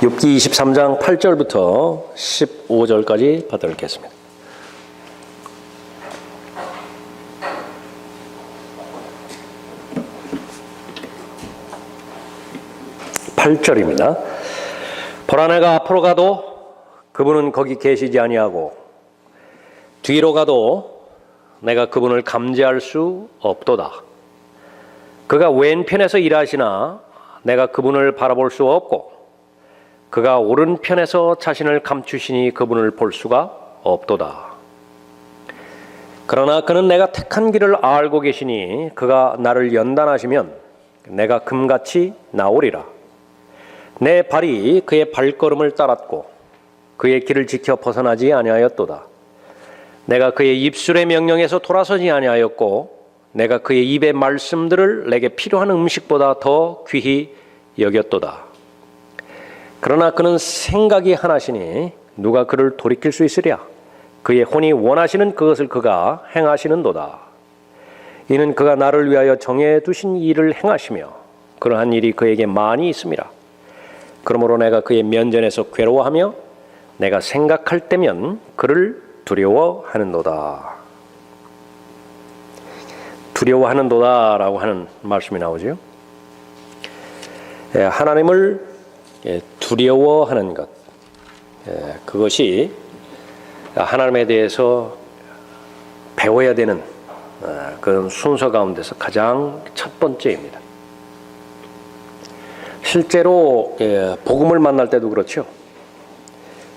욥기 23장 8절부터 15절까지 받아듣겠습니다. 8절입니다. 보라, 내가 앞으로 가도 그분은 거기 계시지 아니하고 뒤로 가도 내가 그분을 감지할 수 없도다. 그가 왼편에서 일하시나 내가 그분을 바라볼 수 없고 그가 오른편에서 자신을 감추시니 그분을 볼 수가 없도다. 그러나 그는 내가 택한 길을 알고 계시니 그가 나를 연단하시면 내가 금같이 나오리라. 내 발이 그의 발걸음을 따랐고 그의 길을 지켜 벗어나지 아니하였도다. 내가 그의 입술의 명령에서 돌아서지 아니하였고 내가 그의 입의 말씀들을 내게 필요한 음식보다 더 귀히 여겼도다. 그러나 그는 생각이 하나시니 누가 그를 돌이킬 수 있으랴. 그의 혼이 원하시는 그것을 그가 행하시는도다. 이는 그가 나를 위하여 정해두신 일을 행하시며 그러한 일이 그에게 많이 있음이라. 그러므로 내가 그의 면전에서 괴로워하며 내가 생각할 때면 그를 두려워하는도다. 두려워하는도다라고 하는 말씀이 나오죠. 하나님을 두려워하는 것, 그것이 하나님에 대해서 배워야 되는 그런 순서 가운데서 가장 첫 번째입니다. 실제로 복음을 만날 때도 그렇죠.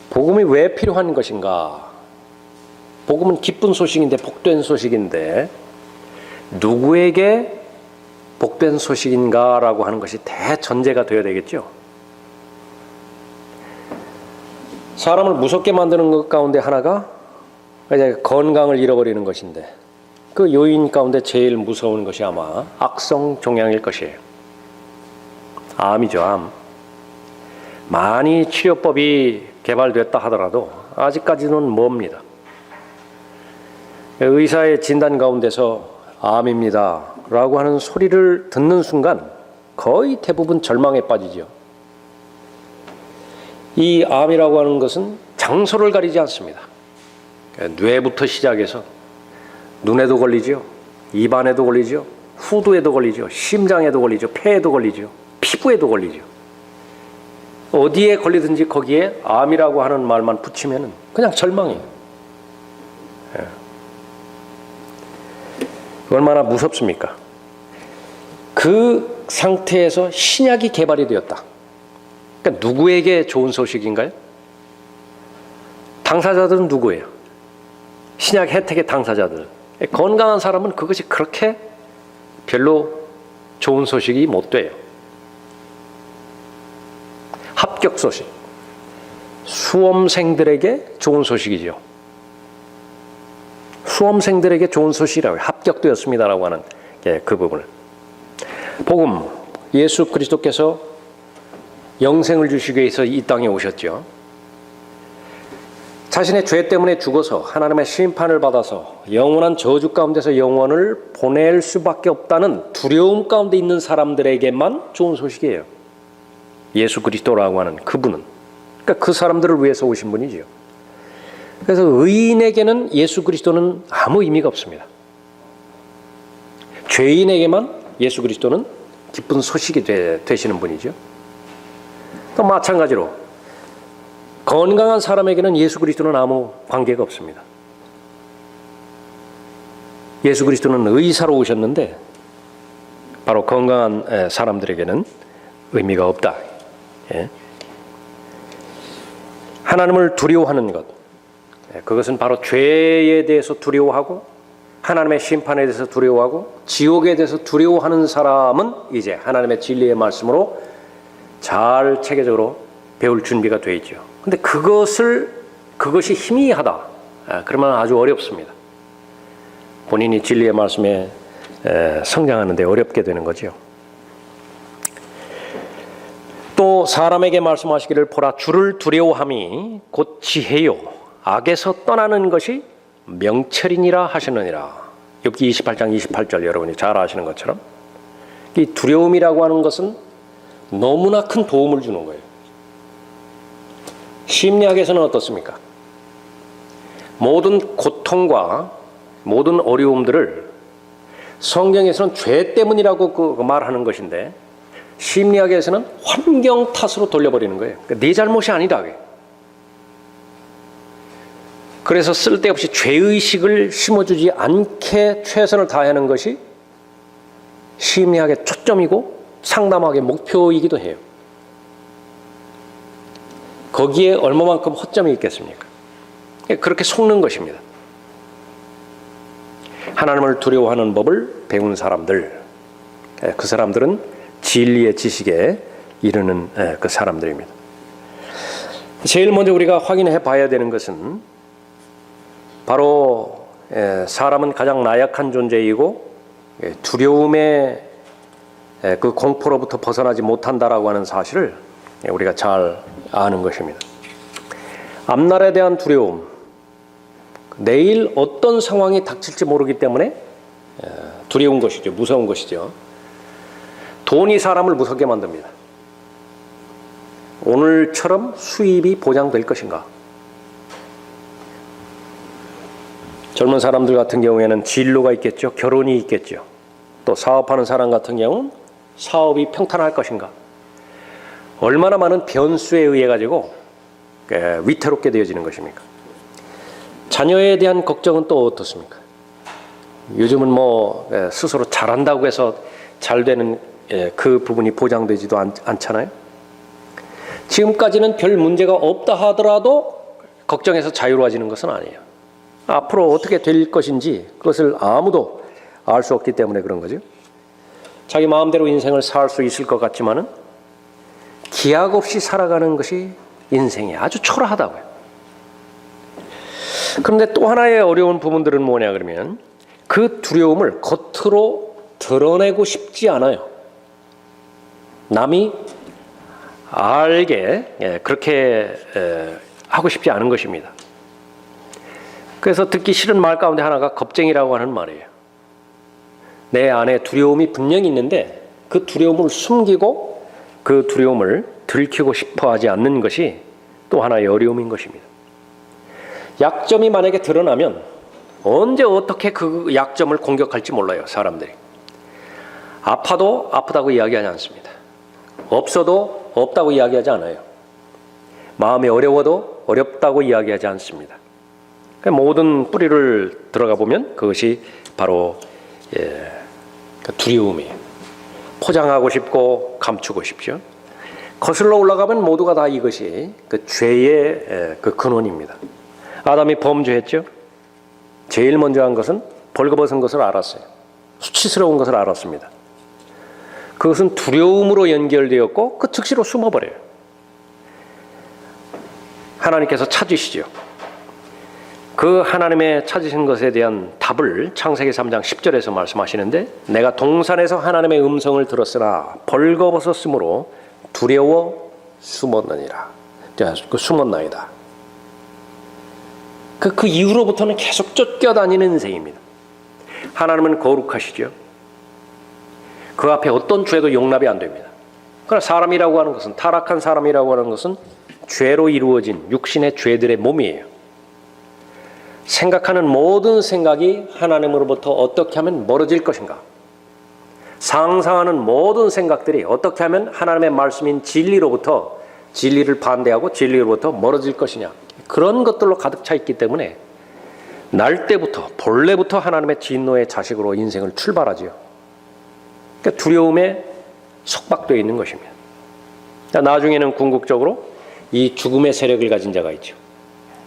복음이 왜 필요한 것인가? 복음은 기쁜 소식인데, 복된 소식인데 누구에게 복된 소식인가라고 하는 것이 대전제가 되어야 되겠죠. 사람을 무섭게 만드는 것 가운데 하나가 이제 건강을 잃어버리는 것인데, 그 요인 가운데 제일 무서운 것이 아마 악성 종양일 것이에요. 암이죠, 암. 많이 치료법이 개발됐다 하더라도 아직까지는 멉니다. 의사의 진단 가운데서 암입니다 라고 하는 소리를 듣는 순간 거의 대부분 절망에 빠지죠. 이 암이라고 하는 것은 장소를 가리지 않습니다. 뇌부터 시작해서 눈에도 걸리죠, 입안에도 걸리죠, 후두에도 걸리죠, 심장에도 걸리죠, 폐에도 걸리죠, 피부에도 걸리죠. 어디에 걸리든지 거기에 암이라고 하는 말만 붙이면 그냥 절망이에요. 얼마나 무섭습니까? 그 상태에서 신약이 개발이 되었다. 그러니까 누구에게 좋은 소식인가요? 당사자들은 누구예요? 신약 혜택의 당사자들. 건강한 사람은 그것이 그렇게 별로 좋은 소식이 못 돼요. 합격 소식. 수험생들에게 좋은 소식이죠. 수험생들에게 좋은 소식이라고 합격되었습니다라고 하는 그 부분을. 복음, 예수 그리스도께서 영생을 주시기 위해서 이 땅에 오셨죠. 자신의 죄 때문에 죽어서 하나님의 심판을 받아서 영원한 저주 가운데서 영원을 보낼 수밖에 없다는 두려움 가운데 있는 사람들에게만 좋은 소식이에요. 예수 그리스도라고 하는 그분은. 그러니까 그 사람들을 위해서 오신 분이죠. 그래서 의인에게는 예수 그리스도는 아무 의미가 없습니다. 죄인에게만 예수 그리스도는 기쁜 소식이 되시는 분이죠. 또 마찬가지로 건강한 사람에게는 예수 그리스도는 아무 관계가 없습니다. 예수 그리스도는 의사로 오셨는데 바로 건강한 사람들에게는 의미가 없다. 하나님을 두려워하는 것, 그것은 바로 죄에 대해서 두려워하고 하나님의 심판에 대해서 두려워하고 지옥에 대해서 두려워하는 사람은 이제 하나님의 진리의 말씀으로 잘 체계적으로 배울 준비가 되어 있죠. 근데 그것이 희미하다. 그러면 아주 어렵습니다. 본인이 진리의 말씀에 성장하는데 어렵게 되는 거죠. 또 사람에게 말씀하시기를 보라, 주를 두려워함이 곧 지혜요 악에서 떠나는 것이 명철이니라 하시느니라. 욥기 28장 28절 여러분이 잘 아시는 것처럼 이 두려움이라고 하는 것은 너무나 큰 도움을 주는 거예요. 심리학에서는 어떻습니까? 모든 고통과 모든 어려움들을 성경에서는 죄 때문이라고 말하는 것인데 심리학에서는 환경 탓으로 돌려버리는 거예요. 그러니까 네 잘못이 아니다. 그래서 쓸데없이 죄의식을 심어주지 않게 최선을 다하는 것이 심리학의 초점이고 상담학의 목표이기도 해요. 거기에 얼마만큼 허점이 있겠습니까? 그렇게 속는 것입니다. 하나님을 두려워하는 법을 배운 사람들, 그 사람들은 진리의 지식에 이르는 그 사람들입니다. 제일 먼저 우리가 확인해 봐야 되는 것은 바로 사람은 가장 나약한 존재이고 두려움의 그 공포로부터 벗어나지 못한다라고 하는 사실을 우리가 잘 아는 것입니다. 앞날에 대한 두려움, 내일 어떤 상황이 닥칠지 모르기 때문에 두려운 것이죠. 무서운 것이죠. 돈이 사람을 무섭게 만듭니다. 오늘처럼 수입이 보장될 것인가? 젊은 사람들 같은 경우에는 진로가 있겠죠. 결혼이 있겠죠. 또 사업하는 사람 같은 경우는 사업이 평탄할 것인가? 얼마나 많은 변수에 의해 가지고 위태롭게 되어지는 것입니까? 자녀에 대한 걱정은 또 어떻습니까? 요즘은 스스로 잘한다고 해서 잘 되는 그 부분이 보장되지도 않잖아요. 지금까지는 별 문제가 없다 하더라도 걱정해서 자유로워지는 것은 아니에요. 앞으로 어떻게 될 것인지 그것을 아무도 알 수 없기 때문에 그런 거죠. 자기 마음대로 인생을 살 수 있을 것 같지만은 기약 없이 살아가는 것이 인생이 아주 초라하다고요. 그런데 또 하나의 어려운 부분들은 뭐냐 그러면 그 두려움을 겉으로 드러내고 싶지 않아요. 남이 알게 그렇게 하고 싶지 않은 것입니다. 그래서 듣기 싫은 말 가운데 하나가 겁쟁이라고 하는 말이에요. 내 안에 두려움이 분명히 있는데 그 두려움을 숨기고 그 두려움을 들키고 싶어 하지 않는 것이 또 하나의 어려움인 것입니다. 약점이 만약에 드러나면 언제 어떻게 그 약점을 공격할지 몰라요. 사람들이. 아파도 아프다고 이야기하지 않습니다. 없어도 없다고 이야기하지 않아요. 마음이 어려워도 어렵다고 이야기하지 않습니다. 모든 뿌리를 들어가 보면 그것이 바로 그 두려움이에요. 포장하고 싶고 감추고 싶죠. 거슬러 올라가면 모두가 다 이것이 그 죄의 그 근원입니다. 아담이 범죄했죠. 제일 먼저 한 것은 벌거벗은 것을 알았어요. 수치스러운 것을 알았습니다. 그것은 두려움으로 연결되었고 그 즉시로 숨어버려요. 하나님께서 찾으시죠. 그 하나님의 찾으신 것에 대한 답을 창세기 3장 10절에서 말씀하시는데 내가 동산에서 하나님의 음성을 들었으나 벌거벗었으므로 두려워 숨었느니라. 숨었나이다. 그 이후로부터는 계속 쫓겨다니는 인생입니다. 하나님은 거룩하시죠. 그 앞에 어떤 죄도 용납이 안 됩니다. 그러나 사람이라고 하는 것은 타락한 사람이라고 하는 것은 죄로 이루어진 육신의 죄들의 몸이에요. 생각하는 모든 생각이 하나님으로부터 어떻게 하면 멀어질 것인가? 상상하는 모든 생각들이 어떻게 하면 하나님의 말씀인 진리로부터 진리를 반대하고 진리로부터 멀어질 것이냐? 그런 것들로 가득 차 있기 때문에 날 때부터 본래부터 하나님의 진노의 자식으로 인생을 출발하지요. 그러니까 두려움에 속박되어 있는 것입니다. 나중에는 궁극적으로 이 죽음의 세력을 가진 자가 있죠.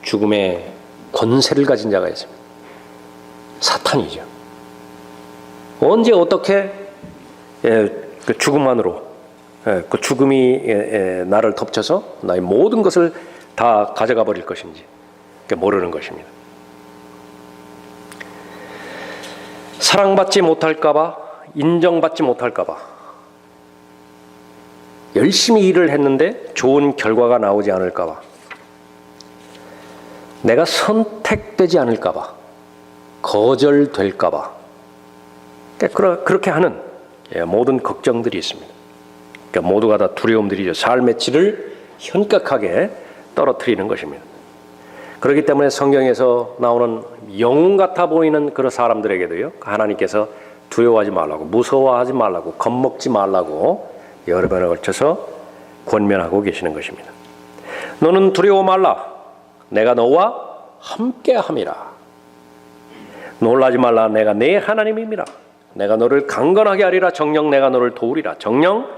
죽음의 권세를 가진 자가 있습니다. 사탄이죠. 언제 어떻게 그 죽음 안으로 그 죽음이 나를 덮쳐서 나의 모든 것을 다 가져가 버릴 것인지 모르는 것입니다. 사랑받지 못할까 봐, 인정받지 못할까 봐 열심히 일을 했는데 좋은 결과가 나오지 않을까 봐 내가 선택되지 않을까 봐 거절될까 봐 그렇게 하는 모든 걱정들이 있습니다. 그러니까 모두가 다 두려움들이죠. 삶의 질을 현격하게 떨어뜨리는 것입니다. 그렇기 때문에 성경에서 나오는 영웅 같아 보이는 그런 사람들에게도요, 하나님께서 두려워하지 말라고, 무서워하지 말라고, 겁먹지 말라고 여러 번에 걸쳐서 권면하고 계시는 것입니다. 너는 두려워 말라. 내가 너와 함께함이라. 놀라지 말라. 내가 네 하나님이니라. 내가 너를 강건하게 하리라. 정녕 내가 너를 도우리라. 정녕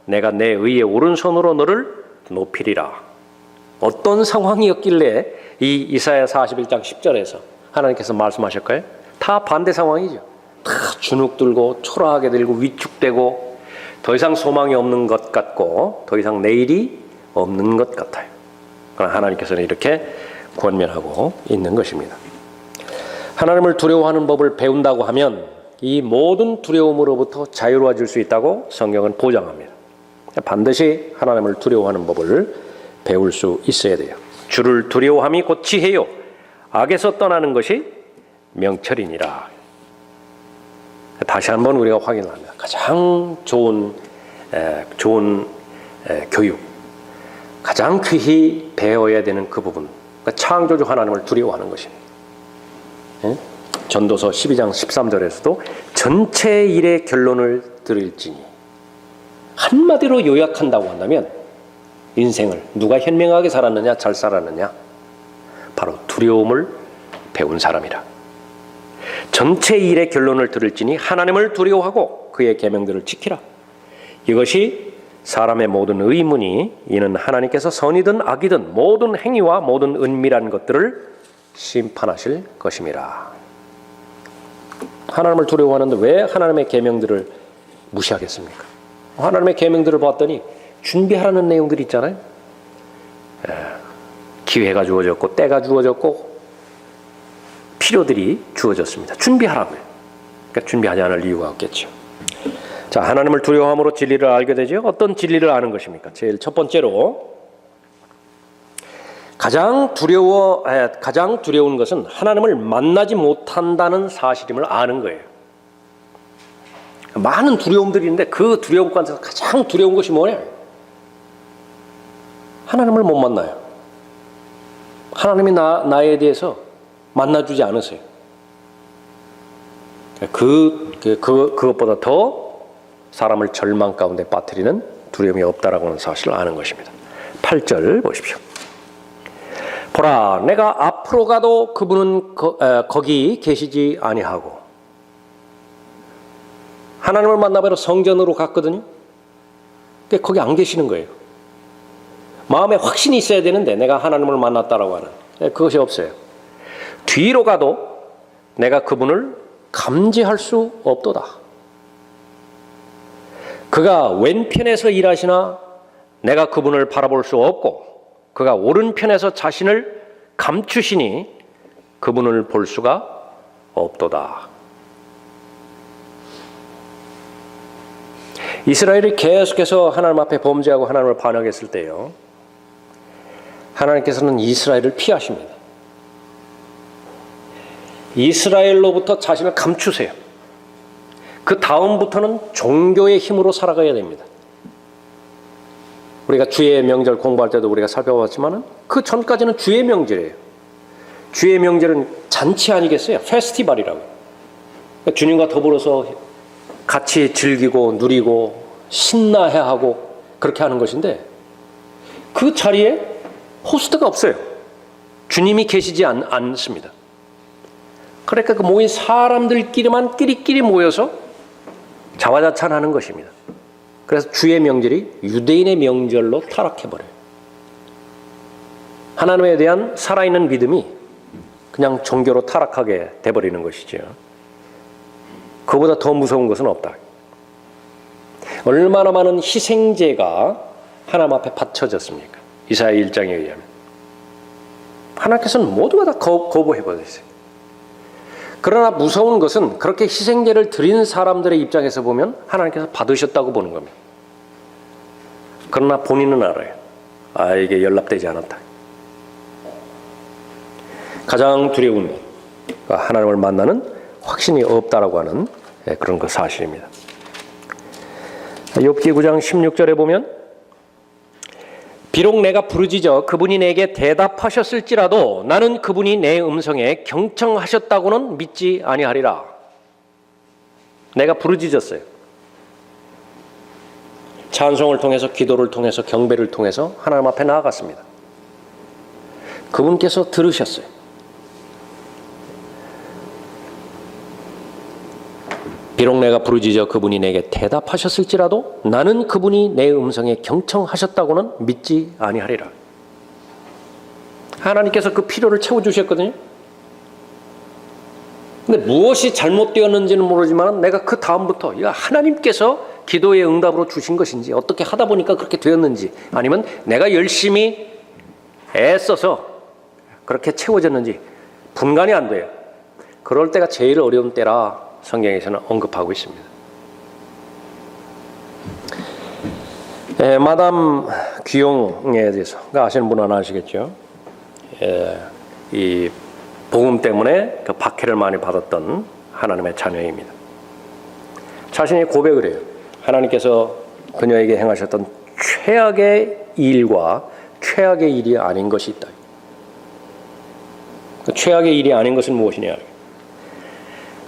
내가 내 의의 오른손으로 너를 높이리라. 어떤 상황이었길래 이 이사야 41장 10절에서 하나님께서 말씀하실까요? 다 반대 상황이죠. 다 주눅들고 초라하게 들고 위축되고 더 이상 소망이 없는 것 같고 더 이상 내일이 없는 것 같아요. 그러나 하나님께서는 이렇게 권면하고 있는 것입니다. 하나님을 두려워하는 법을 배운다고 하면 이 모든 두려움으로부터 자유로워질 수 있다고 성경은 보장합니다. 반드시 하나님을 두려워하는 법을 배울 수 있어야 돼요. 주를 두려워함이 곧 지혜요 악에서 떠나는 것이 명철이니라. 다시 한번 우리가 확인합니다. 가장 좋은 교육, 가장 귀히 배워야 되는 그 부분, 그러니까 창조주 하나님을 두려워하는 것입니다. 전도서 12장 13절에서도 전체 일의 결론을 들을지니, 한마디로 요약한다고 한다면 인생을 누가 현명하게 살았느냐 잘 살았느냐, 바로 두려움을 배운 사람이라. 전체 일의 결론을 들을지니 하나님을 두려워하고 그의 계명들을 지키라. 이것이 사람의 모든 의문이, 이는 하나님께서 선이든 악이든 모든 행위와 모든 은밀한 것들을 심판하실 것임이라. 하나님을 두려워하는데 왜 하나님의 계명들을 무시하겠습니까? 하나님의 계명들을 봤더니 준비하라는 내용들이 있잖아요. 기회가 주어졌고 때가 주어졌고 필요들이 주어졌습니다. 준비하라고요. 그러니까 준비하지 않을 이유가 없겠죠. 자, 하나님을 두려워함으로 진리를 알게 되죠. 어떤 진리를 아는 것입니까? 제일 첫 번째로 가장 두려운 것은 하나님을 만나지 못한다는 사실임을 아는 거예요. 많은 두려움들이 있는데 그 두려움 가운데서 가장 두려운 것이 뭐냐? 하나님을 못 만나요. 하나님이 나에 대해서 만나주지 않으세요. 그것보다 더 사람을 절망 가운데 빠뜨리는 두려움이 없다라고 하는 사실을 아는 것입니다. 8절 보십시오. 보라, 내가 앞으로 가도 그분은 거기 계시지 아니하고. 하나님을 만나뵈러 성전으로 갔거든요. 거기 안 계시는 거예요. 마음에 확신이 있어야 되는데 내가 하나님을 만났다라고 하는 그것이 없어요. 뒤로 가도 내가 그분을 감지할 수 없도다. 그가 왼편에서 일하시나 내가 그분을 바라볼 수 없고, 그가 오른편에서 자신을 감추시니 그분을 볼 수가 없도다. 이스라엘이 계속해서 하나님 앞에 범죄하고 하나님을 반역했을 때요, 하나님께서는 이스라엘을 피하십니다. 이스라엘로부터 자신을 감추세요. 그 다음부터는 종교의 힘으로 살아가야 됩니다. 우리가 주의 명절 공부할 때도 우리가 살펴봤지만 그 전까지는 주의 명절이에요. 주의 명절은 잔치 아니겠어요? 페스티벌이라고. 그러니까 주님과 더불어서 같이 즐기고 누리고 신나해하고 그렇게 하는 것인데, 그 자리에 호스트가 없어요. 주님이 계시지 않습니다. 그러니까 그 모인 사람들끼리만 끼리끼리 모여서 자화자찬하는 것입니다. 그래서 주의 명절이 유대인의 명절로 타락해버려요. 하나님에 대한 살아있는 믿음이 그냥 종교로 타락하게 돼버리는 것이죠. 그보다 더 무서운 것은 없다. 얼마나 많은 희생제가 하나님 앞에 바쳐졌습니까? 이사야 1장에 의하면. 하나님께서는 모두가 다 거부해버렸어요. 그러나 무서운 것은 그렇게 희생제를 드린 사람들의 입장에서 보면 하나님께서 받으셨다고 보는 겁니다. 그러나 본인은 알아요. 이게 연락되지 않았다. 가장 두려운 것, 하나님을 만나는 확신이 없다라고 하는 그런 그 사실입니다. 욥기 9장 16절에 보면 비록 내가 부르짖어 그분이 내게 대답하셨을지라도 나는 그분이 내 음성에 경청하셨다고는 믿지 아니하리라. 내가 부르짖었어요. 찬송을 통해서, 기도를 통해서, 경배를 통해서 하나님 앞에 나아갔습니다. 그분께서 들으셨어요. 비록 내가 부르짖어 그분이 내게 대답하셨을지라도 나는 그분이 내 음성에 경청하셨다고는 믿지 아니하리라. 하나님께서 그 필요를 채워주셨거든요. 근데 무엇이 잘못되었는지는 모르지만 내가 그 다음부터 이거 하나님께서 기도의 응답으로 주신 것인지, 어떻게 하다 보니까 그렇게 되었는지, 아니면 내가 열심히 애써서 그렇게 채워졌는지 분간이 안 돼요. 그럴 때가 제일 어려운 때라 성경에서는 언급하고 있습니다. 마담 귀용에 대해서 아시는 분은 아시겠죠? 이 복음 때문에 그 박해를 많이 받았던 하나님의 자녀입니다. 자신이 고백을 해요. 하나님께서 그녀에게 행하셨던 최악의 일과 최악의 일이 아닌 것이 있다. 그 최악의 일이 아닌 것은 무엇이냐?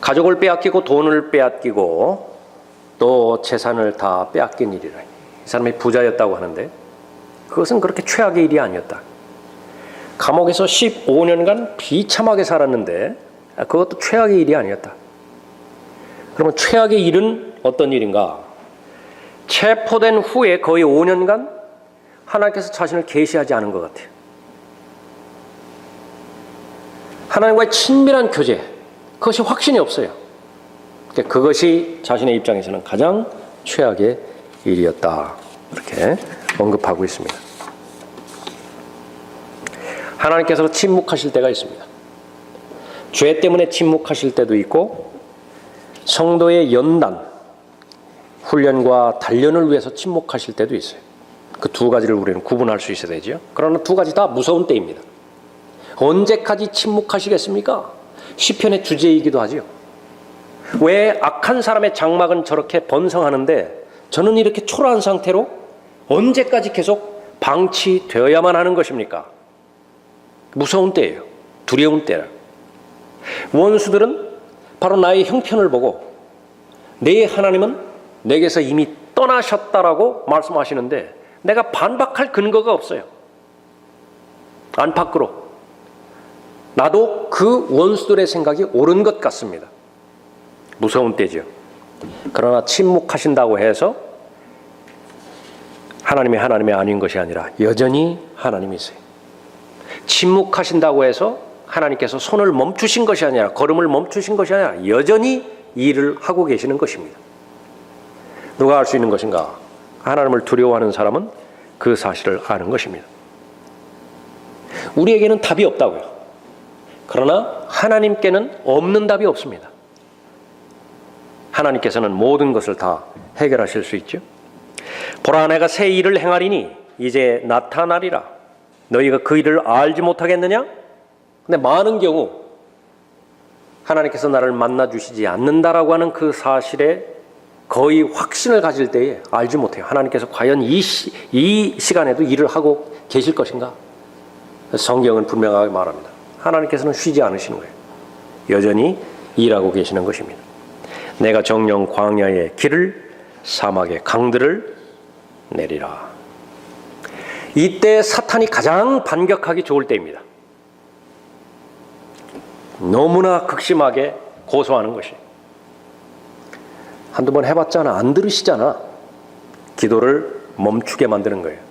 가족을 빼앗기고 돈을 빼앗기고 또 재산을 다 빼앗긴 일이라. 이 사람이 부자였다고 하는데 그것은 그렇게 최악의 일이 아니었다. 감옥에서 15년간 비참하게 살았는데 그것도 최악의 일이 아니었다. 그러면 최악의 일은 어떤 일인가? 체포된 후에 거의 5년간 하나님께서 자신을 계시하지 않은 것 같아요. 하나님과의 친밀한 교제, 그것이 확신이 없어요. 그것이 자신의 입장에서는 가장 최악의 일이었다. 이렇게 언급하고 있습니다. 하나님께서 침묵하실 때가 있습니다. 죄 때문에 침묵하실 때도 있고 성도의 연단, 훈련과 단련을 위해서 침묵하실 때도 있어요. 그 두 가지를 우리는 구분할 수 있어야 되죠. 그러나 두 가지 다 무서운 때입니다. 언제까지 침묵하시겠습니까? 시편의 주제이기도 하죠. 왜 악한 사람의 장막은 저렇게 번성하는데 저는 이렇게 초라한 상태로 언제까지 계속 방치되어야만 하는 것입니까? 무서운 때예요. 두려운 때라. 원수들은 바로 나의 형편을 보고 내 하나님은 내게서 이미 떠나셨다라고 말씀하시는데 내가 반박할 근거가 없어요. 안팎으로. 나도 그 원수들의 생각이 옳은 것 같습니다. 무서운 때죠. 그러나 침묵하신다고 해서 하나님이 아닌 것이 아니라 여전히 하나님이세요. 침묵하신다고 해서 하나님께서 손을 멈추신 것이 아니라, 걸음을 멈추신 것이 아니라 여전히 일을 하고 계시는 것입니다. 누가 알 수 있는 것인가? 하나님을 두려워하는 사람은 그 사실을 아는 것입니다. 우리에게는 답이 없다고요. 그러나 하나님께는 없는 답이 없습니다. 하나님께서는 모든 것을 다 해결하실 수 있죠. 보라, 내가 새 일을 행하리니 이제 나타나리라. 너희가 그 일을 알지 못하겠느냐? 근데 많은 경우 하나님께서 나를 만나주시지 않는다라고 하는 그 사실에 거의 확신을 가질 때에 알지 못해요. 하나님께서 과연 이 시간에도 일을 하고 계실 것인가? 성경은 분명하게 말합니다. 하나님께서는 쉬지 않으시는 거예요. 여전히 일하고 계시는 것입니다. 내가 정령 광야의 길을, 사막의 강들을 내리라. 이때 사탄이 가장 반격하기 좋을 때입니다. 너무나 극심하게 고소하는 것이. 한두 번 해봤잖아. 안 들으시잖아. 기도를 멈추게 만드는 거예요.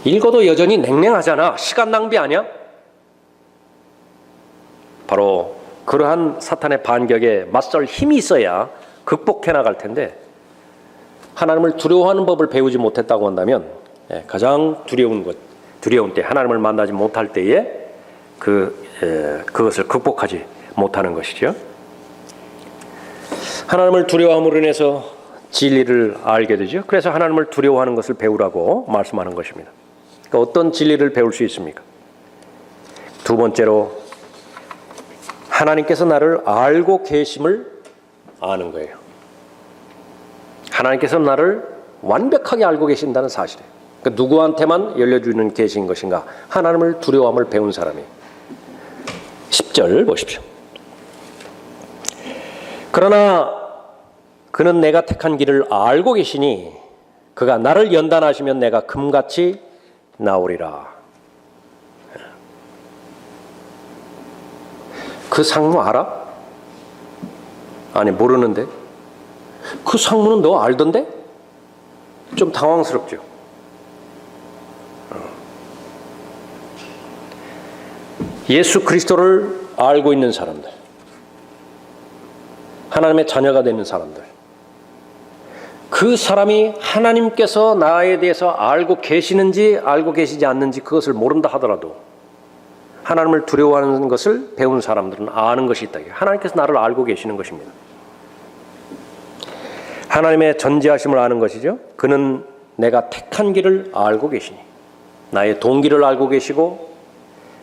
읽어도 여전히 냉랭하잖아. 시간 낭비 아니야? 바로 그러한 사탄의 반격에 맞설 힘이 있어야 극복해 나갈 텐데 하나님을 두려워하는 법을 배우지 못했다고 한다면 가장 두려운 때, 하나님을 만나지 못할 때에 그것을 극복하지 못하는 것이죠. 하나님을 두려워함으로 인해서 진리를 알게 되죠. 그래서 하나님을 두려워하는 것을 배우라고 말씀하는 것입니다. 그러니까 어떤 진리를 배울 수 있습니까? 두 번째로 하나님께서 나를 알고 계심을 아는 거예요. 하나님께서 나를 완벽하게 알고 계신다는 사실이에요. 그러니까 누구한테만 열려주는 계시인 것인가? 하나님을 두려워함을 배운 사람이. 10절 보십시오. 그러나 그는 내가 택한 길을 알고 계시니 그가 나를 연단하시면 내가 금같이 나오리라. 그 상무 알아? 아니, 모르는데. 그 상무는 너 알던데? 좀 당황스럽죠. 예수 그리스도를 알고 있는 사람들, 하나님의 자녀가 되는 사람들, 그 사람이 하나님께서 나에 대해서 알고 계시는지 알고 계시지 않는지 그것을 모른다 하더라도 하나님을 두려워하는 것을 배운 사람들은 아는 것이 있다. 하나님께서 나를 알고 계시는 것입니다. 하나님의 전지하심을 아는 것이죠. 그는 내가 택한 길을 알고 계시니, 나의 동기를 알고 계시고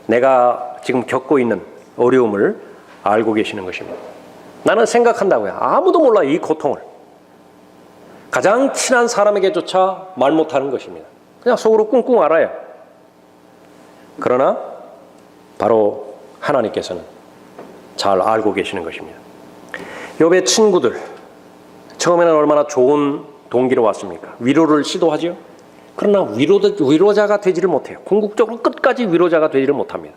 내가 지금 겪고 있는 어려움을 알고 계시는 것입니다. 나는 생각한다고요. 아무도 몰라, 이 고통을. 가장 친한 사람에게조차 말 못하는 것입니다. 그냥 속으로 꿍꿍 알아요. 그러나 바로 하나님께서는 잘 알고 계시는 것입니다. 욥의 친구들, 처음에는 얼마나 좋은 동기로 왔습니까? 위로를 시도하죠. 그러나 위로자가 되지를 못해요. 궁극적으로 끝까지 위로자가 되지를 못합니다.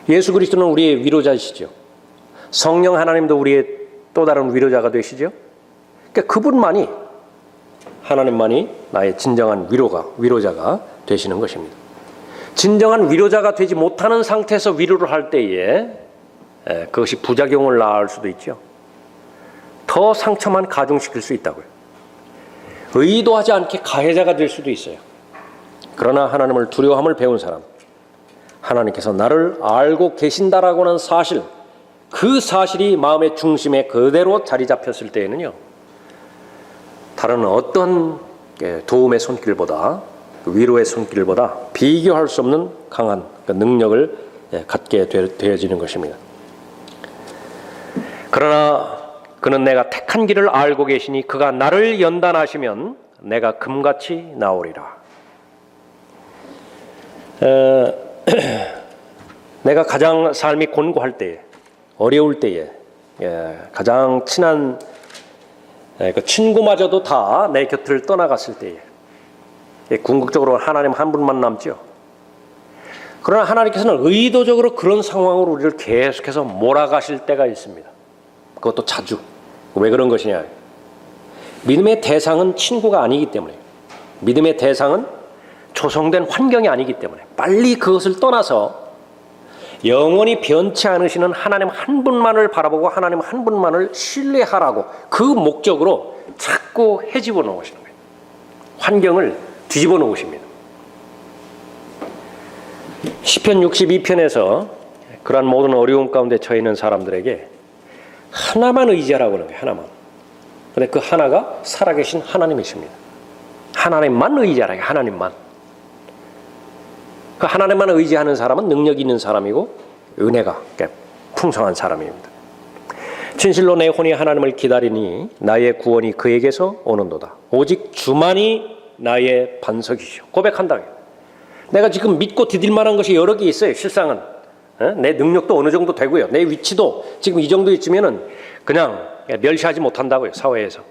예수 그리스도는 우리의 위로자이시죠. 성령 하나님도 우리의 또 다른 위로자가 되시죠. 그러니까 그분만이, 하나님만이 나의 진정한 위로자가 되시는 것입니다. 진정한 위로자가 되지 못하는 상태에서 위로를 할 때에 그것이 부작용을 낳을 수도 있죠. 더 상처만 가중시킬 수 있다고요. 의도하지 않게 가해자가 될 수도 있어요. 그러나 하나님을 두려워함을 배운 사람, 하나님께서 나를 알고 계신다라고 하는 사실, 그 사실이 마음의 중심에 그대로 자리 잡혔을 때에는요, 다른 어떤 도움의 손길보다, 위로의 손길보다 비교할 수 없는 강한 능력을 갖게 되어지는 것입니다. 그러나 그는 내가 택한 길을 알고 계시니 그가 나를 연단하시면 내가 금같이 나오리라. 내가 가장 삶이 곤고할 때에, 어려울 때에, 가장 친한 그 친구마저도 다 내 곁을 떠나갔을 때에, 궁극적으로 하나님 한 분만 남죠. 그러나 하나님께서는 의도적으로 그런 상황으로 우리를 계속해서 몰아가실 때가 있습니다. 그것도 자주. 왜 그런 것이냐? 믿음의 대상은 친구가 아니기 때문에, 믿음의 대상은 조성된 환경이 아니기 때문에 빨리 그것을 떠나서 영원히 변치 않으시는 하나님 한 분만을 바라보고 하나님 한 분만을 신뢰하라고 그 목적으로 자꾸 헤집어 놓으시는 거예요. 환경을 뒤집어 놓으십니다. 시편 62편에서 그러한 모든 어려움 가운데 처해 있는 사람들에게 하나만 의지하라고 하는 거예요. 하나만. 근데 그 하나가 살아계신 하나님이십니다. 하나님만 의지하라. 하나님만. 그 하나님만 의지하는 사람은 능력 있는 사람이고 은혜가 풍성한 사람입니다. 진실로 내 혼이 하나님을 기다리니 나의 구원이 그에게서 오는도다. 오직 주만이 나의 반석이시오. 고백한다. 내가 지금 믿고 디딜 만한 것이 여러 개 있어요. 실상은. 내 능력도 어느 정도 되고요. 내 위치도 지금 이 정도 있으면은 그냥 멸시하지 못한다고요. 사회에서.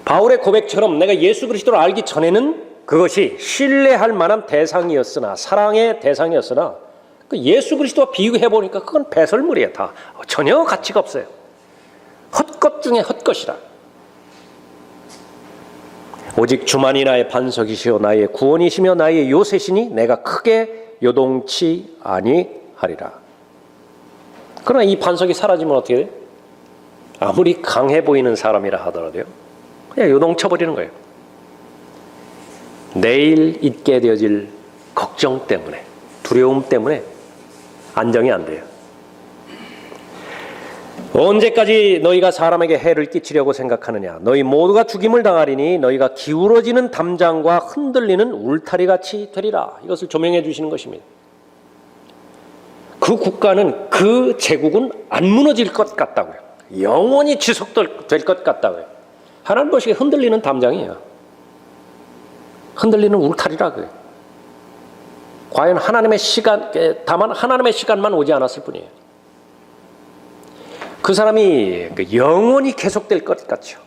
바울의 고백처럼 내가 예수 그리스도를 알기 전에는 그것이 신뢰할 만한 대상이었으나, 사랑의 대상이었으나, 그 예수 그리스도와 비교해보니까 그건 배설물이에요. 다 전혀 가치가 없어요. 헛것 중에 헛것이라. 오직 주만이 나의 반석이시오 나의 구원이시며 나의 요새시니 내가 크게 요동치 아니하리라. 그러나 이 반석이 사라지면 어떻게 돼요? 아무리 강해 보이는 사람이라 하더라도요, 그냥 요동쳐버리는 거예요. 내일 있게 되어질 걱정 때문에, 두려움 때문에 안정이 안 돼요. 언제까지 너희가 사람에게 해를 끼치려고 생각하느냐? 너희 모두가 죽임을 당하리니 너희가 기울어지는 담장과 흔들리는 울타리같이 되리라. 이것을 조명해 주시는 것입니다. 그 국가는, 그 제국은 안 무너질 것 같다고요. 영원히 지속될 것 같다고요. 하나님 보시기에 흔들리는 담장이에요. 흔들리는 울타리라 그래요. 과연 하나님의 시간, 다만 하나님의 시간만 오지 않았을 뿐이에요. 그 사람이 영원히 계속될 것 같죠.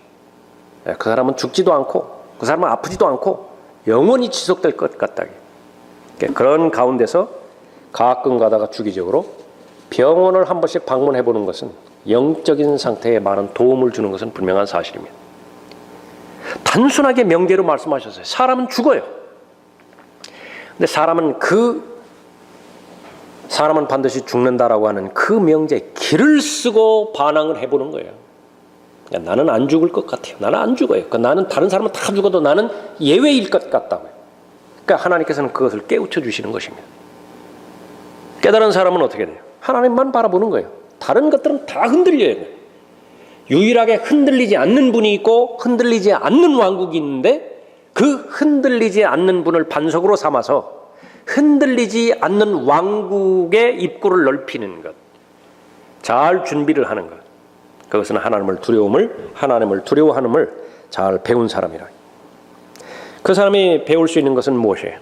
그 사람은 죽지도 않고 그 사람은 아프지도 않고 영원히 지속될 것 같다. 그런 가운데서 가끔 가다가 주기적으로 병원을 한 번씩 방문해 보는 것은 영적인 상태에 많은 도움을 주는 것은 분명한 사실입니다. 단순하게 명제로 말씀하셨어요. 사람은 죽어요. 근데 사람은 반드시 죽는다라고 하는 그 명제에 길을 쓰고 반항을 해보는 거예요. 나는 안 죽을 것 같아요. 나는 안 죽어요. 나는 다른 사람은 다 죽어도 나는 예외일 것 같다고요. 그러니까 하나님께서는 그것을 깨우쳐 주시는 것입니다. 깨달은 사람은 어떻게 돼요? 하나님만 바라보는 거예요. 다른 것들은 다 흔들려야 돼요. 유일하게 흔들리지 않는 분이 있고 흔들리지 않는 왕국이 있는데 그 흔들리지 않는 분을 반석으로 삼아서 흔들리지 않는 왕국의 입구를 넓히는 것, 잘 준비를 하는 것, 그것은 하나님을 두려워함을 잘 배운 사람이라. 그 사람이 배울 수 있는 것은 무엇이에요?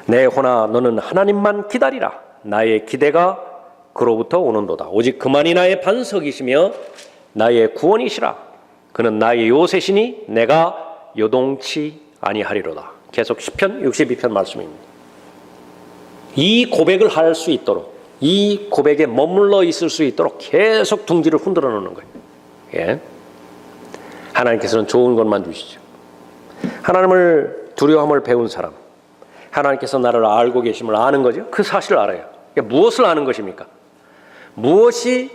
내 혼아 너는 하나님만 기다리라. 나의 기대가 그로부터 오는도다. 오직 그만이 나의 반석이시며 나의 구원이시라. 그는 나의 요새시니 내가 요동치 아니하리로다. 계속 시편 62편 말씀입니다. 이 고백을 할 수 있도록, 이 고백에 머물러 있을 수 있도록 계속 둥지를 흔들어 놓는 거예요. 예. 하나님께서는 좋은 것만 주시죠. 하나님을 두려움을 배운 사람, 하나님께서 나를 알고 계심을 아는 거죠. 그 사실을 알아요. 그러니까 무엇을 아는 것입니까? 무엇이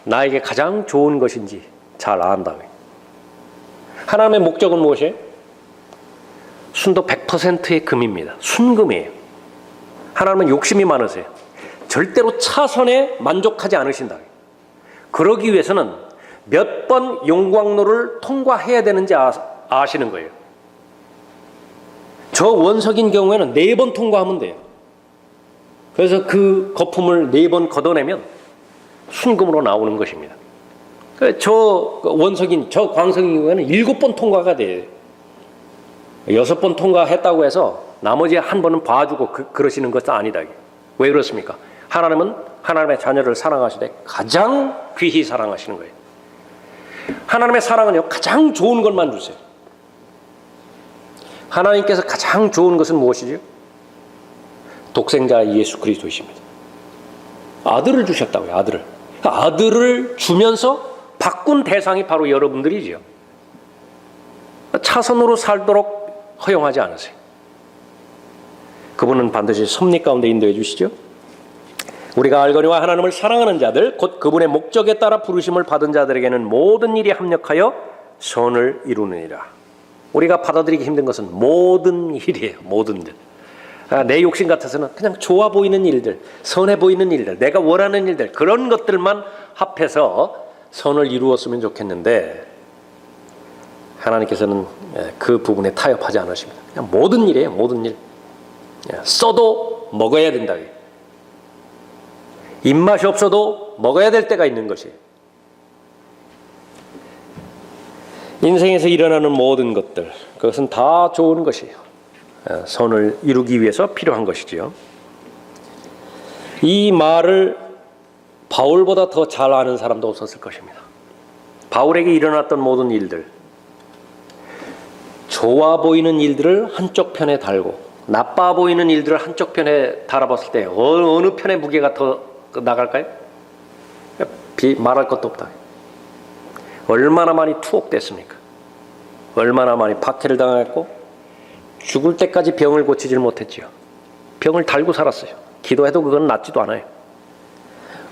나에게 가장 좋은 것인지 잘 안다고요. 하나님의 목적은 무엇이에요? 순도 100%의 금입니다. 순금이에요. 하나님은 욕심이 많으세요. 절대로 차선에 만족하지 않으신다. 그러기 위해서는 몇 번 용광로를 통과해야 되는지 아시는 거예요. 저 원석인 경우에는 4번 통과하면 돼요. 그래서 그 거품을 4번 걷어내면 순금으로 나오는 것입니다. 저 원석인, 저 광석인 경우에는 7번 통과가 돼요. 6번 통과했다고 해서 나머지 한 번은 봐주고 그러시는 것은 아니다. 왜 그렇습니까? 하나님은 하나님의 자녀를 사랑하시되 가장 귀히 사랑하시는 거예요. 하나님의 사랑은요, 가장 좋은 것만 주세요. 하나님께서 가장 좋은 것은 무엇이죠? 독생자 예수 그리스도이십니다. 아들을 주셨다고요. 아들을 주면서 바꾼 대상이 바로 여러분들이죠. 차선으로 살도록 허용하지 않으세요. 그분은 반드시 섭리 가운데 인도해 주시죠. 우리가 알거니와 하나님을 사랑하는 자들 곧 그분의 목적에 따라 부르심을 받은 자들에게는 모든 일이 합력하여 선을 이루느니라. 우리가 받아들이기 힘든 것은 모든 일이에요. 모든 일. 내 욕심 같아서는 그냥 좋아 보이는 일들, 선해 보이는 일들, 내가 원하는 일들, 그런 것들만 합해서 선을 이루었으면 좋겠는데 하나님께서는 그 부분에 타협하지 않으십니다. 그냥 모든 일이에요. 모든 일. 써도 먹어야 된다. 입맛이 없어도 먹어야 될 때가 있는 것이에요. 인생에서 일어나는 모든 것들, 그것은 다 좋은 것이에요. 선을 이루기 위해서 필요한 것이지요. 이 말을 바울보다 더 잘 아는 사람도 없었을 것입니다. 바울에게 일어났던 모든 일들, 좋아 보이는 일들을 한쪽 편에 달고 나빠 보이는 일들을 한쪽 편에 달아봤을 때 어느 편의 무게가 더 나갈까요? 말할 것도 없다. 얼마나 많이 투옥됐습니까? 얼마나 많이 박해를 당했고 죽을 때까지 병을 고치질 못했지요. 병을 달고 살았어요. 기도해도 그건 낫지도 않아요.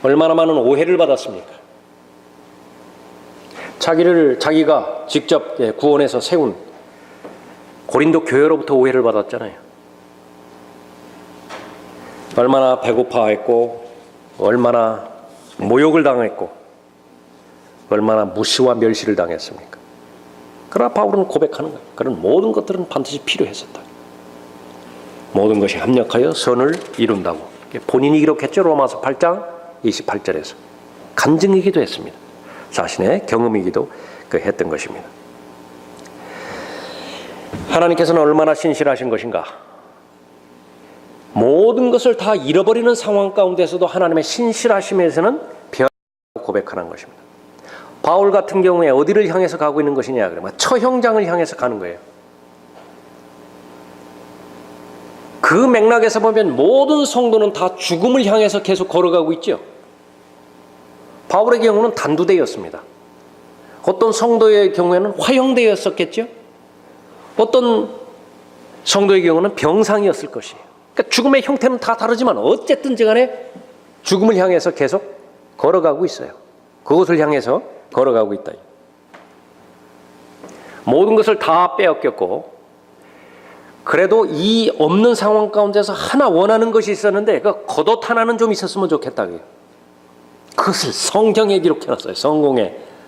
얼마나 많은 오해를 받았습니까? 자기가 직접 구원해서 세운 고린도 교회로부터 오해를 받았잖아요. 얼마나 배고파했고 얼마나 모욕을 당했고 얼마나 무시와 멸시를 당했습니까? 그러나 바울은 고백하는 거예요. 그런 모든 것들은 반드시 필요했었다. 모든 것이 합력하여 선을 이룬다고 본인이 기록했죠. 로마서 8장 28절에서 간증이기도 했습니다. 자신의 경험이기도 했던 것입니다. 하나님께서는 얼마나 신실하신 것인가. 모든 것을 다 잃어버리는 상황 가운데서도 하나님의 신실하심에서는 변하고 고백하는 것입니다. 바울 같은 경우에 어디를 향해서 가고 있는 것이냐 그러면 처형장을 향해서 가는 거예요. 그 맥락에서 보면 모든 성도는 다 죽음을 향해서 계속 걸어가고 있죠. 바울의 경우는 단두대였습니다. 어떤 성도의 경우에는 화형대였었겠죠. 어떤 성도의 경우는 병상이었을 것이에요. 그러니까 죽음의 형태는 다 다르지만 어쨌든지 간에 죽음을 향해서 계속 걸어가고 있어요. 그것을 향해서 걸어가고 있다. 모든 것을 다 빼앗겼고 그래도 이 없는 상황 가운데서 하나 원하는 것이 있었는데 그 겉옷 하나는 좀 있었으면 좋겠다. 그것을 성경에 기록해놨어요.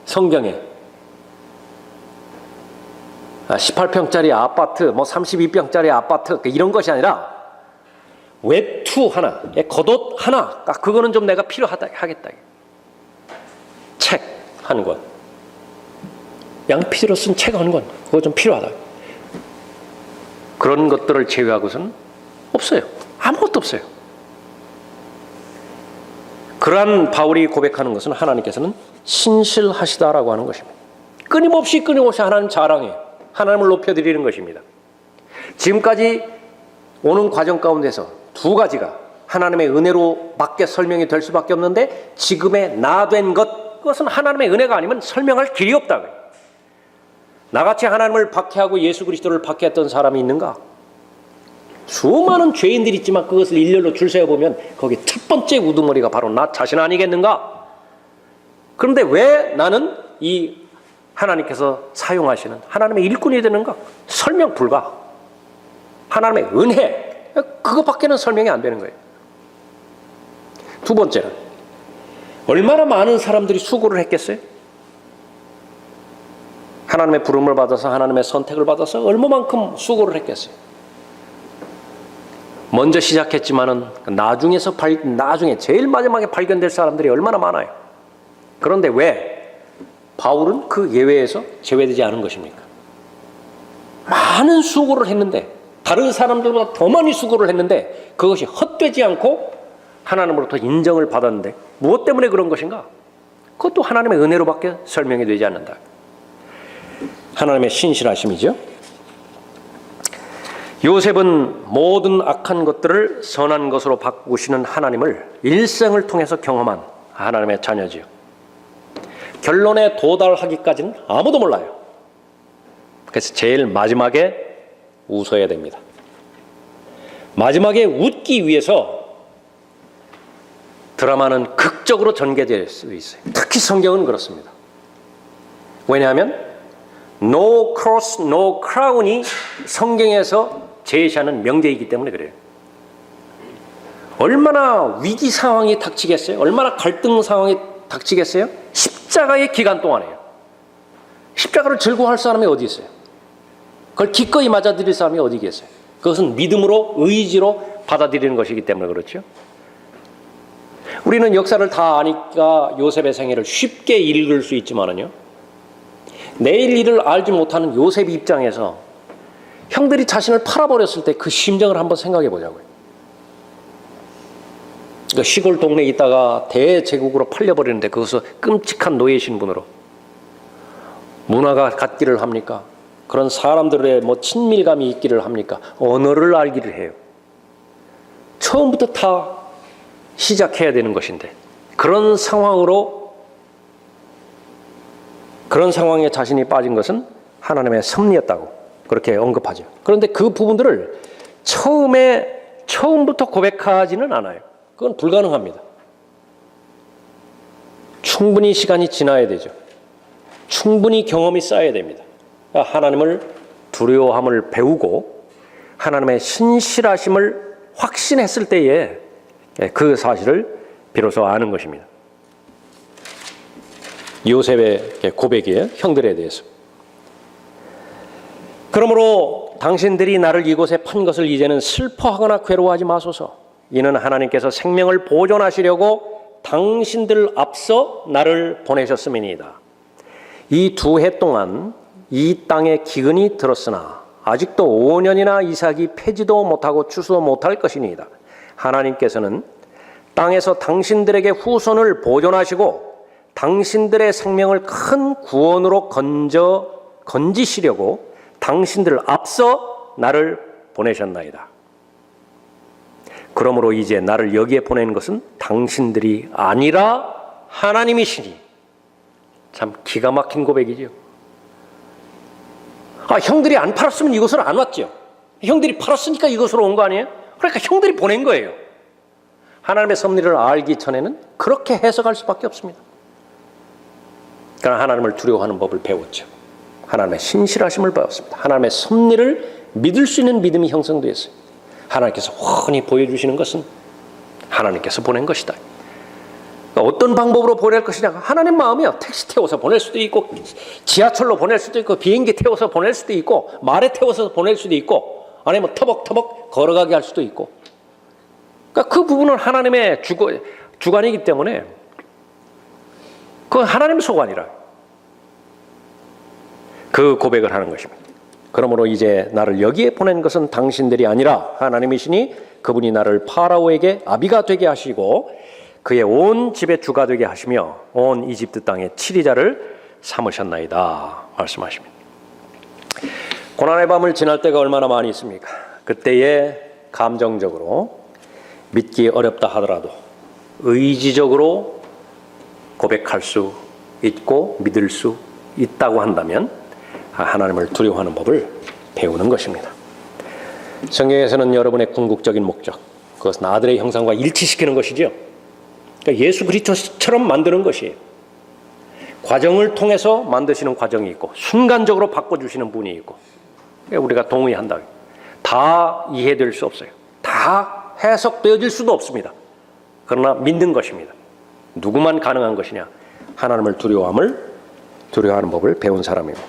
성경에 18평짜리 아파트, 뭐 32평짜리 아파트 이런 것이 아니라 외투 하나, 겉옷 하나, 그거는 좀 내가 필요하겠다. 책 한 권, 양피지로 쓴 책 한 권, 그거 좀 필요하다. 그런 것들을 제외하고서는 없어요. 아무것도 없어요. 그러한 바울이 고백하는 것은 하나님께서는 신실하시다라고 하는 것입니다. 끊임없이 하나님 자랑해요. 하나님을 높여드리는 것입니다. 지금까지 오는 과정 가운데서 두 가지가 하나님의 은혜로 밖에 설명이 될 수밖에 없는데 지금의 나 된 것, 그것은 하나님의 은혜가 아니면 설명할 길이 없다. 나같이 하나님을 박해하고 예수 그리스도를 박해했던 사람이 있는가? 수많은 죄인들이 있지만 그것을 일렬로 줄 세어보면 거기 첫 번째 우두머리가 바로 나 자신 아니겠는가? 그런데 왜 나는 이 하나님께서 사용하시는 하나님의 일꾼이 되는가? 설명 불가. 하나님의 은혜, 그것밖에는 설명이 안 되는 거예요. 두 번째는 얼마나 많은 사람들이 수고를 했겠어요? 하나님의 부름을 받아서 하나님의 선택을 받아서 얼마만큼 수고를 했겠어요? 먼저 시작했지만은 나중에 제일 마지막에 발견될 사람들이 얼마나 많아요. 그런데 왜 바울은 그 예외에서 제외되지 않은 것입니까? 많은 수고를 했는데 다른 사람들보다 더 많이 수고를 했는데 그것이 헛되지 않고 하나님으로부터 인정을 받았는데 무엇 때문에 그런 것인가? 그것도 하나님의 은혜로밖에 설명이 되지 않는다. 하나님의 신실하심이죠. 요셉은 모든 악한 것들을 선한 것으로 바꾸시는 하나님을 일생을 통해서 경험한 하나님의 자녀지요. 결론에 도달하기까지는 아무도 몰라요. 그래서 제일 마지막에 웃어야 됩니다. 마지막에 웃기 위해서 드라마는 극적으로 전개될 수 있어요. 특히 성경은 그렇습니다. 왜냐하면 No cross, no crown이 성경에서 제시하는 명제이기 때문에 그래요. 얼마나 위기 상황이 닥치겠어요? 얼마나 갈등 상황이 닥치겠어요? 십자가의 기간 동안에요. 십자가를 즐거워할 사람이 어디 있어요? 그걸 기꺼이 맞아들일 사람이 어디 계세요? 그것은 믿음으로, 의지로 받아들이는 것이기 때문에 그렇죠. 우리는 역사를 다 아니까 요셉의 생애를 쉽게 읽을 수 있지만은요, 내일 일을 알지 못하는 요셉 입장에서 형들이 자신을 팔아버렸을 때 그 심정을 한번 생각해 보자고요. 그러니까 시골 동네에 있다가 대제국으로 팔려버리는데 그것을 끔찍한 노예 신분으로 문화가 같기를 합니까? 그런 사람들의 친밀감이 있기를 합니까? 언어를 알기를 해요. 처음부터 다 시작해야 되는 것인데 그런 상황에 자신이 빠진 것은 하나님의 섭리였다고 그렇게 언급하죠. 그런데 그 부분들을 처음부터 고백하지는 않아요. 그건 불가능합니다. 충분히 시간이 지나야 되죠. 충분히 경험이 쌓여야 됩니다. 하나님을 두려워함을 배우고 하나님의 신실하심을 확신했을 때에 그 사실을 비로소 아는 것입니다. 요셉의 고백이에요. 형들에 대해서. 그러므로 당신들이 나를 이곳에 판 것을 이제는 슬퍼하거나 괴로워하지 마소서. 이는 하나님께서 생명을 보존하시려고 당신들 앞서 나를 보내셨음이니이다. 이 2해 동안 이 땅에 기근이 들었으나 아직도 5년이나 이삭이 패지도 못하고 추수도 못할 것이니이다. 하나님께서는 땅에서 당신들에게 후손을 보존하시고 당신들의 생명을 큰 구원으로 건지시려고 당신들을 앞서 나를 보내셨나이다. 그러므로 이제 나를 여기에 보낸 것은 당신들이 아니라 하나님이시니. 참 기가 막힌 고백이죠. 형들이 안 팔았으면 이곳으로 안 왔죠. 형들이 팔았으니까 이곳으로 온 거 아니에요? 그러니까 형들이 보낸 거예요. 하나님의 섭리를 알기 전에는 그렇게 해석할 수밖에 없습니다. 그러나 하나님을 두려워하는 법을 배웠죠. 하나님의 신실하심을 배웠습니다. 하나님의 섭리를 믿을 수 있는 믿음이 형성되었어요. 하나님께서 훤히 보여주시는 것은 하나님께서 보낸 것이다. 그러니까 어떤 방법으로 보낼 것이냐? 하나님 마음이요. 택시 태워서 보낼 수도 있고, 지하철로 보낼 수도 있고, 비행기 태워서 보낼 수도 있고, 말에 태워서 보낼 수도 있고, 아니면 터벅터벅 걸어가게 할 수도 있고. 그러니까 그 부분은 하나님의 주관이기 때문에 그건 하나님의 소관이라. 그 고백을 하는 것입니다. 그러므로 이제 나를 여기에 보낸 것은 당신들이 아니라 하나님이시니 그분이 나를 파라오에게 아비가 되게 하시고 그의 온 집의 주가 되게 하시며 온 이집트 땅의 치리자를 삼으셨나이다 말씀하십니다. 고난의 밤을 지날 때가 얼마나 많이 있습니까? 그때에 감정적으로 믿기 어렵다 하더라도 의지적으로 고백할 수 있고 믿을 수 있다고 한다면 하나님을 두려워하는 법을 배우는 것입니다. 성경에서는 여러분의 궁극적인 목적, 그것은 아들의 형상과 일치시키는 것이죠. 그러니까 예수 그리스도처럼 만드는 것이에요. 과정을 통해서 만드시는 과정이 있고 순간적으로 바꿔주시는 분이 있고 우리가 동의한다. 다 이해될 수 없어요. 다 해석되어질 수도 없습니다. 그러나 믿는 것입니다. 누구만 가능한 것이냐? 하나님을 두려워하는 법을 배운 사람입니다.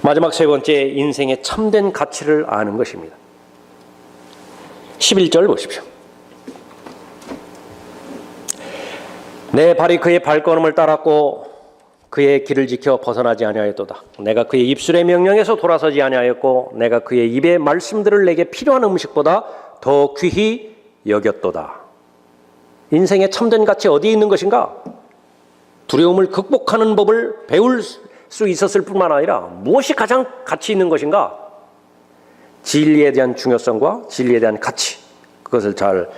마지막 세 번째, 인생의 참된 가치를 아는 것입니다. 11절 보십시오. 내 발이 그의 발걸음을 따랐고 그의 길을 지켜 벗어나지 아니하였도다. 내가 그의 입술의 명령에서 돌아서지 아니하였고 내가 그의 입의 말씀들을 내게 필요한 음식보다 더 귀히 여겼도다. 인생의 참된 가치 어디에 있는 것인가? 두려움을 극복하는 법을 배울 수 있었을 뿐만 아니라 무엇이 가장 가치 있는 것인가? 진리에 대한 중요성과 진리에 대한 가치, 그것을 잘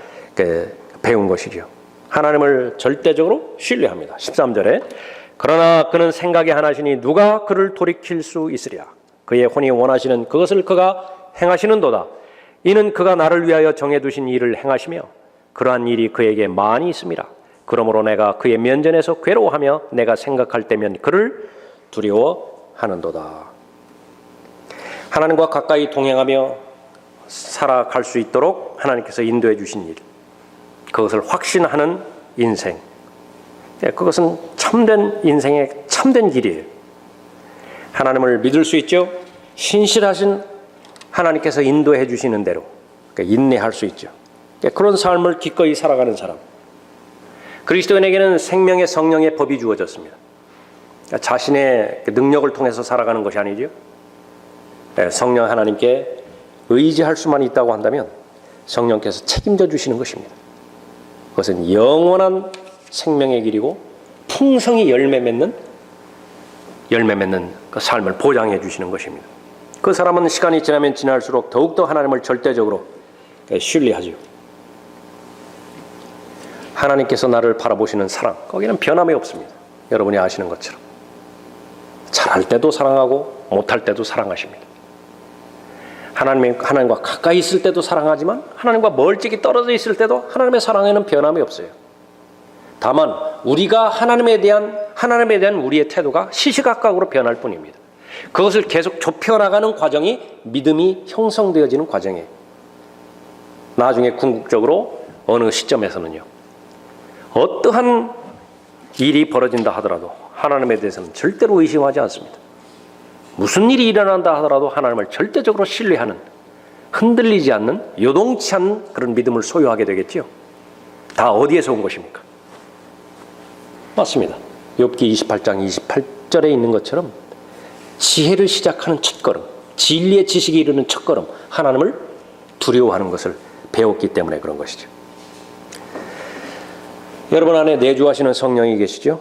배운 것이죠. 하나님을 절대적으로 신뢰합니다. 13절에 그러나 그는 생각이 하나시니 누가 그를 돌이킬 수 있으랴. 그의 혼이 원하시는 그것을 그가 행하시는도다. 이는 그가 나를 위하여 정해두신 일을 행하시며 그러한 일이 그에게 많이 있습니다. 그러므로 내가 그의 면전에서 괴로워하며 내가 생각할 때면 그를 두려워하는도다. 하나님과 가까이 동행하며 살아갈 수 있도록 하나님께서 인도해 주신 일, 그것을 확신하는 인생, 그것은 참된 인생의 참된 길이에요. 하나님을 믿을 수 있죠. 신실하신 하나님께서 인도해 주시는 대로 인내할 수 있죠. 그런 삶을 기꺼이 살아가는 사람, 그리스도인에게는 생명의 성령의 법이 주어졌습니다. 자신의 능력을 통해서 살아가는 것이 아니죠. 성령 하나님께 의지할 수만 있다고 한다면 성령께서 책임져 주시는 것입니다. 그것은 영원한 생명의 길이고 풍성히 열매 맺는 그 삶을 보장해 주시는 것입니다. 그 사람은 시간이 지나면 지날수록 더욱더 하나님을 절대적으로 신뢰하죠. 하나님께서 나를 바라보시는 사랑, 거기는 변함이 없습니다. 여러분이 아시는 것처럼 잘할 때도 사랑하고 못할 때도 사랑하십니다. 하나님과 가까이 있을 때도 사랑하지만 하나님과 멀찍이 떨어져 있을 때도 하나님의 사랑에는 변함이 없어요. 다만 우리가 하나님에 대한 우리의 태도가 시시각각으로 변할 뿐입니다. 그것을 계속 좁혀나가는 과정이 믿음이 형성되어지는 과정이에요. 나중에 궁극적으로 어느 시점에서는요, 어떠한 일이 벌어진다 하더라도 하나님에 대해서는 절대로 의심하지 않습니다. 무슨 일이 일어난다 하더라도 하나님을 절대적으로 신뢰하는, 흔들리지 않는, 요동치 않는 그런 믿음을 소유하게 되겠죠. 다 어디에서 온 것입니까? 맞습니다. 욥기 28장 28절에 있는 것처럼 지혜를 시작하는 첫걸음, 진리의 지식이 이르는 첫걸음, 하나님을 두려워하는 것을 배웠기 때문에 그런 것이죠. 여러분 안에 내주하시는 성령이 계시죠?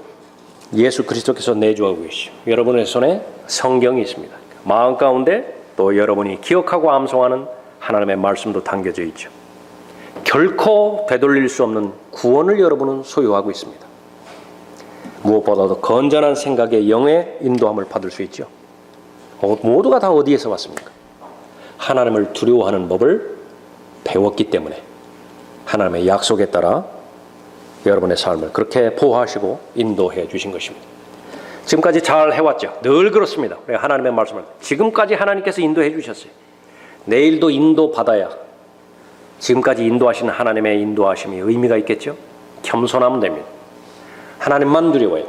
예수 그리스도께서 내주하고 계시죠. 여러분의 손에 성경이 있습니다. 마음 가운데 또 여러분이 기억하고 암송하는 하나님의 말씀도 담겨져 있죠. 결코 되돌릴 수 없는 구원을 여러분은 소유하고 있습니다. 무엇보다도 건전한 생각의 영의 인도함을 받을 수 있죠. 모두가 다 어디에서 왔습니까? 하나님을 두려워하는 법을 배웠기 때문에 하나님의 약속에 따라 여러분의 삶을 그렇게 보호하시고 인도해 주신 것입니다. 지금까지 잘 해왔죠. 늘 그렇습니다. 하나님의 말씀을 지금까지 하나님께서 인도해 주셨어요. 내일도 인도받아야 지금까지 인도하신 하나님의 인도하심이 의미가 있겠죠. 겸손하면 됩니다. 하나님만 두려워요.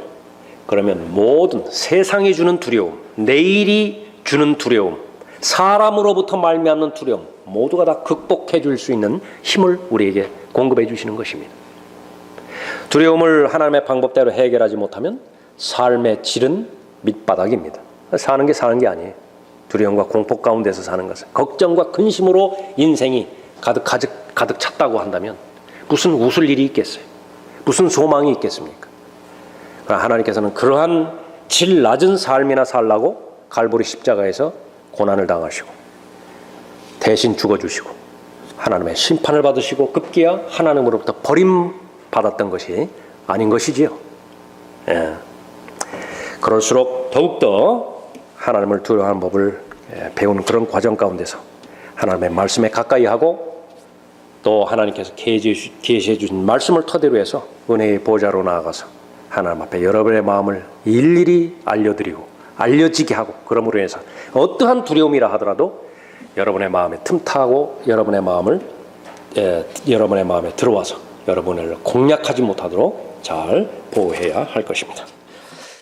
그러면 모든 세상이 주는 두려움, 내일이 주는 두려움, 사람으로부터 말미암는 두려움 모두가 다 극복해 줄 수 있는 힘을 우리에게 공급해 주시는 것입니다. 두려움을 하나님의 방법대로 해결하지 못하면 삶의 질은 밑바닥입니다. 사는 게 아니에요. 두려움과 공포 가운데서 사는 것은 걱정과 근심으로 인생이 가득 찼다고 한다면 무슨 웃을 일이 있겠어요? 무슨 소망이 있겠습니까? 하나님께서는 그러한 질 낮은 삶이나 살라고 갈보리 십자가에서 고난을 당하시고 대신 죽어주시고 하나님의 심판을 받으시고 급기야 하나님으로부터 버림받았던 것이 아닌 것이지요. 예. 그럴수록 더욱더 하나님을 두려워하는 법을 배우는 그런 과정 가운데서 하나님의 말씀에 가까이 하고 또 하나님께서 계시해 주신 말씀을 토대로 해서 은혜의 보좌로 나아가서 하나님 앞에 여러분의 마음을 일일이 알려드리고 알려지게 하고 그러므로 해서 어떠한 두려움이라 하더라도 여러분의 마음에 틈타고 여러분의 마음에 들어와서 여러분을 공략하지 못하도록 잘 보호해야 할 것입니다.